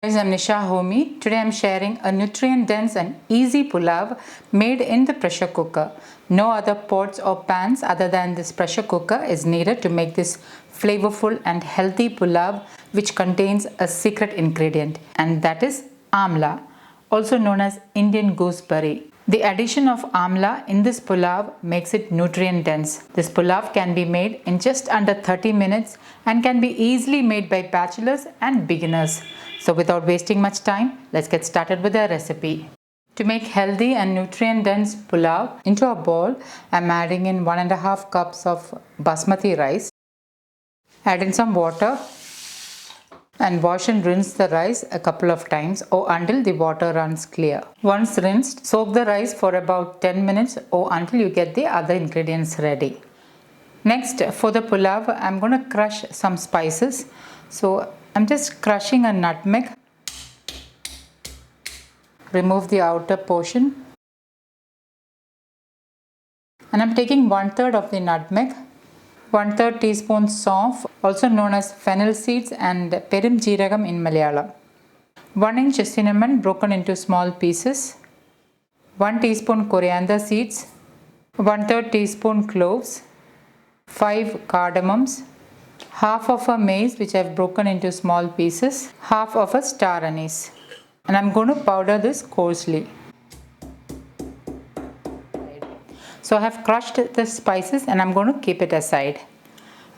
Guys, I'm Nisa Homey. Today I'm sharing a nutrient-dense and easy pulao made in the pressure cooker. No other pots or pans other than this pressure cooker is needed to make this flavorful and healthy pulao, which contains a secret ingredient, and that is amla, also known as Indian gooseberry. The addition of amla in this pulao makes it nutrient dense. This pulao can be made in just under 30 minutes and can be easily made by bachelors and beginners. So without wasting much time, let's get started with the recipe. To make healthy and nutrient dense pulao, into a bowl, I'm adding in 1.5 cups of basmati rice. Add in some water and wash and rinse the rice a couple of times or until the water runs clear. Once rinsed, soak the rice for about 10 minutes or until you get the other ingredients ready. Next, for the pulao, I'm going to crush some spices. So I'm just crushing a nutmeg. Remove the outer portion. And I'm taking 1/3 of the nutmeg, 1/3 teaspoon saunf, also known as fennel seeds and perum jeeragam in Malayalam. 1 inch cinnamon broken into small pieces. 1 teaspoon coriander seeds. 1/3 teaspoon cloves. 5 cardamoms. Half of a mace which I've broken into small pieces. Half of a star anise. And I'm going to powder this coarsely. So I have crushed the spices and I'm going to keep it aside.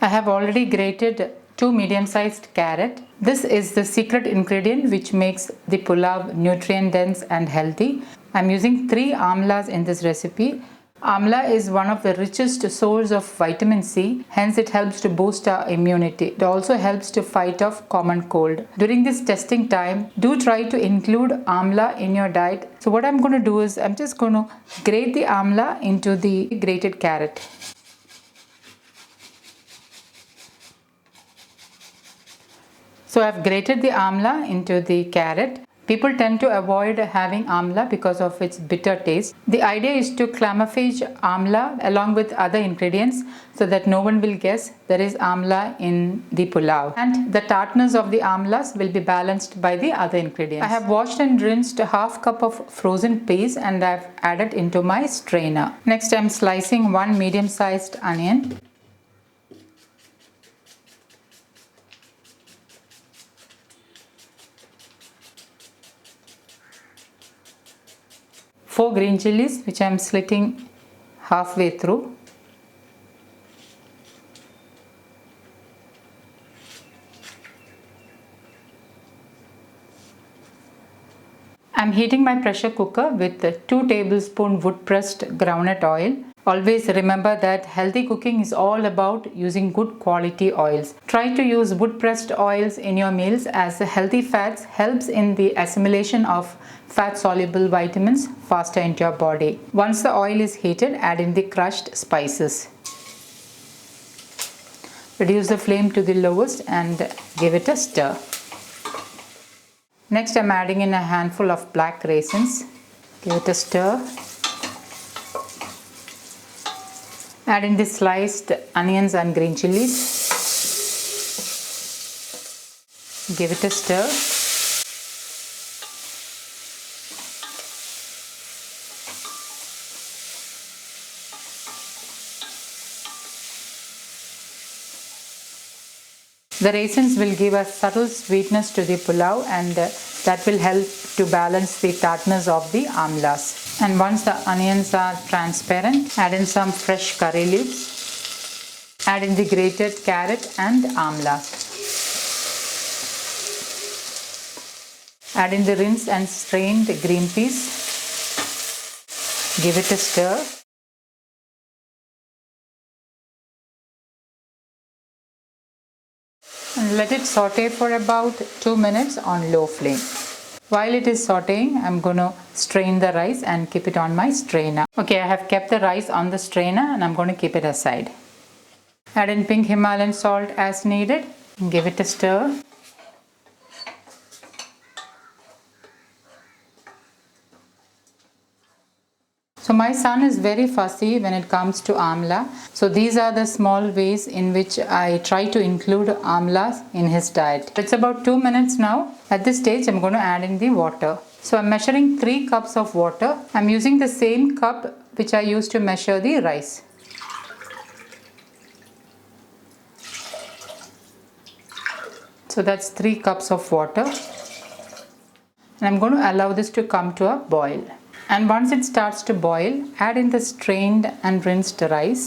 I have already grated 2 medium-sized carrots. This is the secret ingredient which makes the pulao nutrient dense and healthy. I'm using 3 amlas in this recipe. Amla is one of the richest sources of vitamin C, hence it helps to boost our immunity. It also helps to fight off common cold. During this testing time, do try to include amla in your diet. So what I'm going to do is I'm just going to grate the amla into the grated carrot. So I've grated the amla into the carrot. People tend to avoid having amla because of its bitter taste. The idea is to camouflage amla along with other ingredients so that no one will guess there is amla in the pulao. And the tartness of the amlas will be balanced by the other ingredients. I have washed and rinsed a half cup of frozen peas and I've added into my strainer. Next, I'm slicing 1 medium-sized onion. 4 green chilies which I am slitting halfway through. I'm heating my pressure cooker with 2 tablespoons wood pressed groundnut oil. Always remember that healthy cooking is all about using good quality oils. Try to use wood pressed oils in your meals as the healthy fats helps in the assimilation of fat soluble vitamins faster into your body. Once the oil is heated, add in the crushed spices. Reduce the flame to the lowest and give it a stir. Next, I'm adding in a handful of black raisins. Give it a stir. Add in the sliced onions and green chilies. Give it a stir. The raisins will give a subtle sweetness to the pulao and that will help to balance the tartness of the amlas. And once the onions are transparent, add in some fresh curry leaves. Add in the grated carrot and amla. Add in the rinsed and strained green peas. Give it a stir. And let it saute for about 2 minutes on low flame. While it is sauteing, I'm going to strain the rice and keep it on my strainer. Okay, I have kept the rice on the strainer and I'm going to keep it aside. Add in pink Himalayan salt as needed. Give it a stir. So my son is very fussy when it comes to amla. So these are the small ways in which I try to include amla in his diet. It's about 2 minutes now. At this stage, I'm going to add in the water. So I'm measuring 3 cups of water. I'm using the same cup which I used to measure the rice. So that's 3 cups of water. And I'm going to allow this to come to a boil. And once it starts to boil, add in the strained and rinsed rice.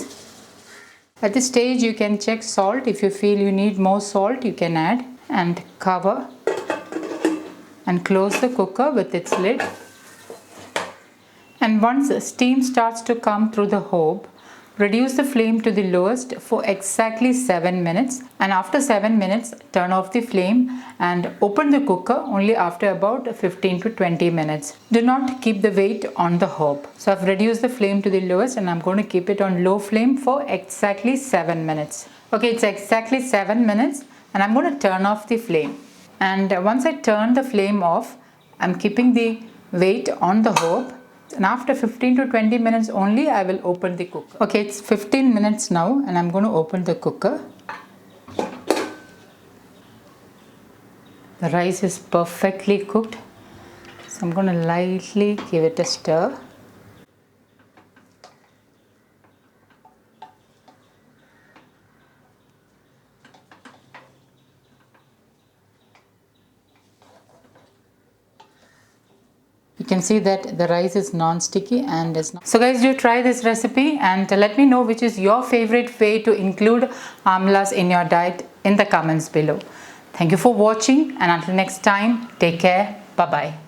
At this stage, you can check salt. If you feel you need more salt, you can add. And cover and close the cooker with its lid. And once steam starts to come through the hob, reduce the flame to the lowest for exactly 7 minutes, and after 7 minutes turn off the flame and open the cooker only after about 15 to 20 minutes. Do not keep the weight on the hob. So I've reduced the flame to the lowest and I'm going to keep it on low flame for exactly 7 minutes. Okay, it's exactly 7 minutes and I'm going to turn off the flame. And once I turn the flame off, I'm keeping the weight on the hob. And after 15 to 20 minutes only, I will open the cooker. Okay, it's 15 minutes now and I'm going to open the cooker. The rice is perfectly cooked. So I'm going to lightly give it a stir. You can see that the rice is non-sticky and is not. So guys, do try this recipe and let me know which is your favorite way to include amlas in your diet in the comments below. Thank you for watching and until next time, take care. Bye-bye.